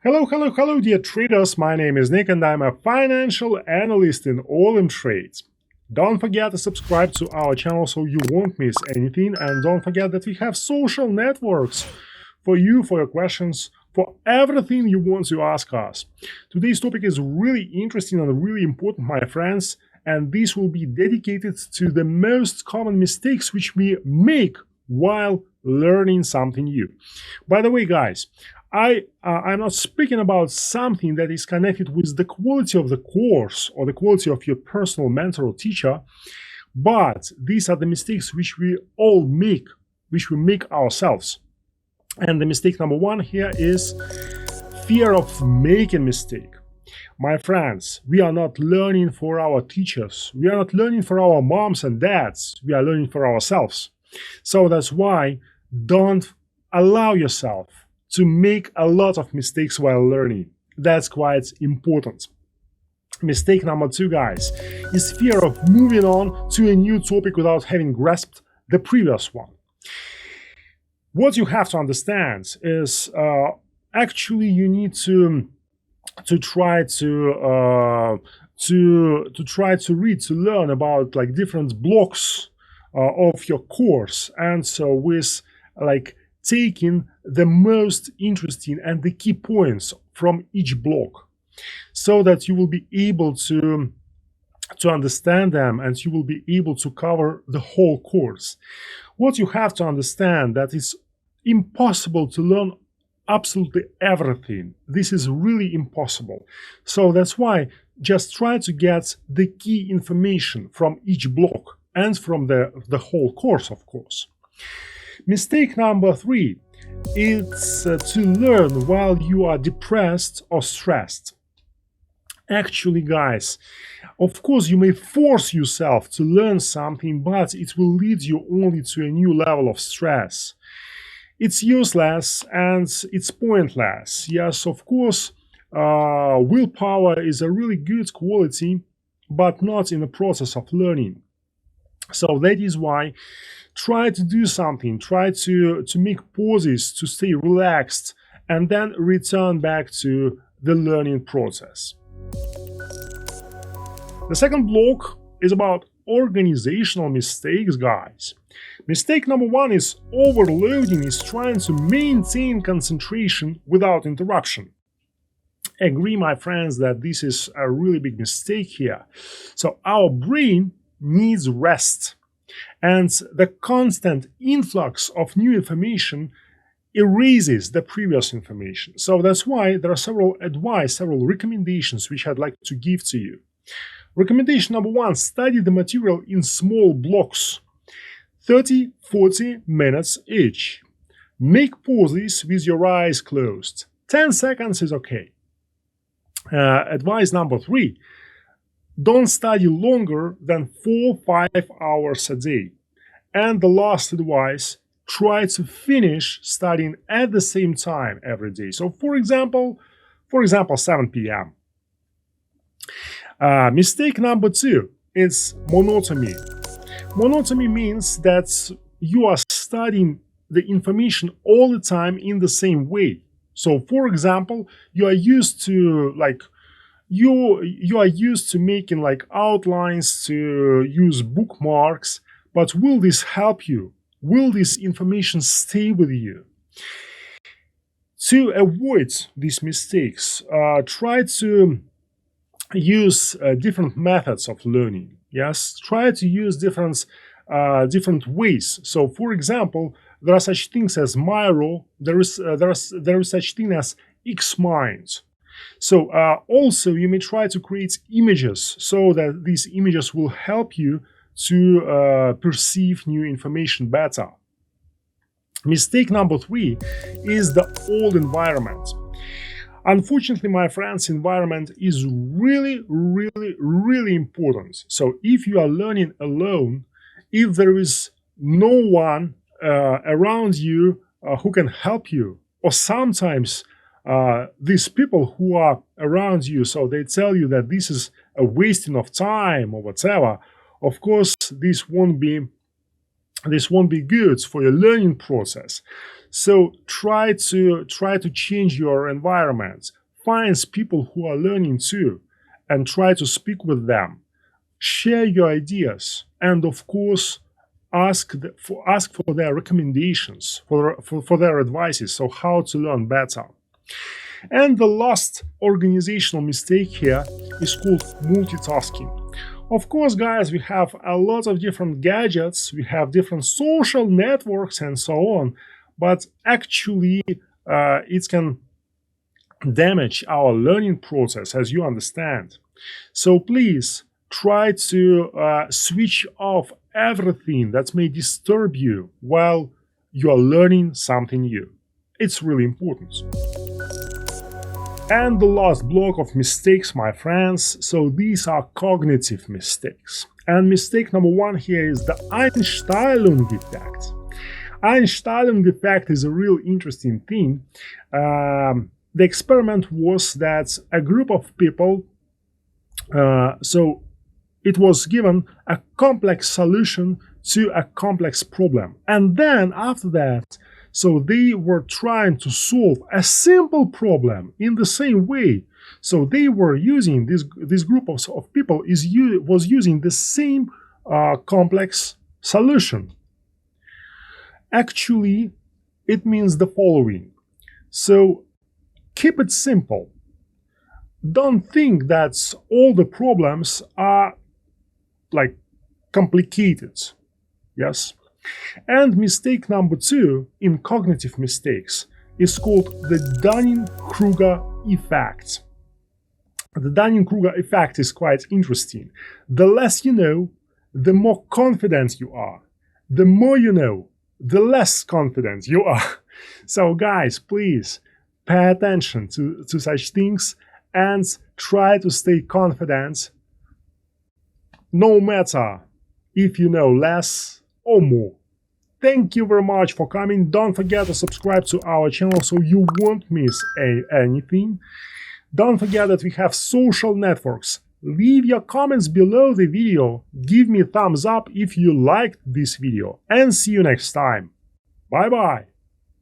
Hello, hello, hello, dear traders. My name is Nick and I'm a financial analyst in Olymp trades. Don't forget to subscribe to our channel so you won't miss anything. And don't forget that we have social networks for you, for your questions, for everything you want to ask us. Today's topic is really interesting and really important, my friends. And this will be dedicated to the most common mistakes which we make while learning something new. By the way, guys, I'm not speaking about something that is connected with the quality of the course or the quality of your personal mentor or teacher, but these are the mistakes which we all make, which we make ourselves. And the mistake number one here is fear of making mistake. My friends, we are not learning for our teachers. We are not learning for our moms and dads. We are learning for ourselves. So that's why don't allow yourself to make a lot of mistakes while learning. That's quite important. Mistake number two, guys, is fear of moving on to a new topic without having grasped the previous one. What you have to understand is actually you need to try to read, to learn about like different blocks of your course, and so with like taking the most interesting and the key points from each block so that you will be able to understand them and you will be able to cover the whole course. What you have to understand that it's impossible to learn absolutely everything. This is really impossible. So that's why just try to get the key information from each block and from the whole course, of course. Mistake number three is to learn while you are depressed or stressed. Actually, guys, of course, you may force yourself to learn something, but it will lead you only to a new level of stress. It's useless and it's pointless. Yes, of course, willpower is a really good quality, but not in the process of learning. So that is why try to do something, try to make pauses, to stay relaxed, and then return back to the learning process. The second block is about organizational mistakes, guys. Mistake number one is overloading, is trying to maintain concentration without interruption. Agree, my friends, that this is a really big mistake here. So our brain needs rest, and the constant influx of new information erases the previous information. So that's why there are several recommendations which I'd like to give to you. Recommendation number one, study the material in small blocks, 30-40 minutes each. Make pauses with your eyes closed. 10 seconds is okay. Advice number three, don't study longer than 4-5 hours a day. And the last advice, try to finish studying at the same time every day. So for example, 7 p.m. Mistake number two is monotony. Monotony means that you are studying the information all the time in the same way. So for example, you are used to you are used to making like outlines, to use bookmarks, but will this help you? Will this information stay with you? To avoid these mistakes, try to use different methods of learning. Yes, try to use different ways. So, for example, there are such things as Miro. There is such thing as X-Mind. So also you may try to create images so that these images will help you to perceive new information better. Mistake number three is the old environment. Unfortunately, my friends, environment is really, really, really important. So if you are learning alone, if there is no one around you who can help you, or sometimes these people who are around you, so they tell you that this is a wasting of time or whatever, of course, this won't be this won't be good for your learning process. So try to change your environment. Find people who are learning too, and try to speak with them. Share your ideas, and of course, ask for their recommendations, for their advices, so how to learn better. And the last organizational mistake here is called multitasking. Of course, guys, we have a lot of different gadgets, we have different social networks and so on, but actually it can damage our learning process, as you understand. So please try to switch off everything that may disturb you while you are learning something new. It's really important. And the last block of mistakes, my friends, so these are cognitive mistakes. And mistake number one here is the Einstellung effect. Einstellung effect is a real interesting thing. The experiment was that a group of people, so it was given a complex solution to a complex problem. And then after that, so they were trying to solve a simple problem in the same way. So they were using, this group of people was using the same complex solution. Actually, it means the following. So keep it simple. Don't think that all the problems are like complicated. Yes. And mistake number two in cognitive mistakes is called the Dunning-Kruger effect. The Dunning-Kruger effect is quite interesting. The less you know, the more confident you are. The more you know, the less confident you are. So guys, please pay attention to such things and try to stay confident, no matter if you know less or more. Thank you very much for coming. Don't forget to subscribe to our channel so you won't miss anything. Don't forget that we have social networks. Leave your comments below the video. Give me a thumbs up if you liked this video. And see you next time. Bye bye.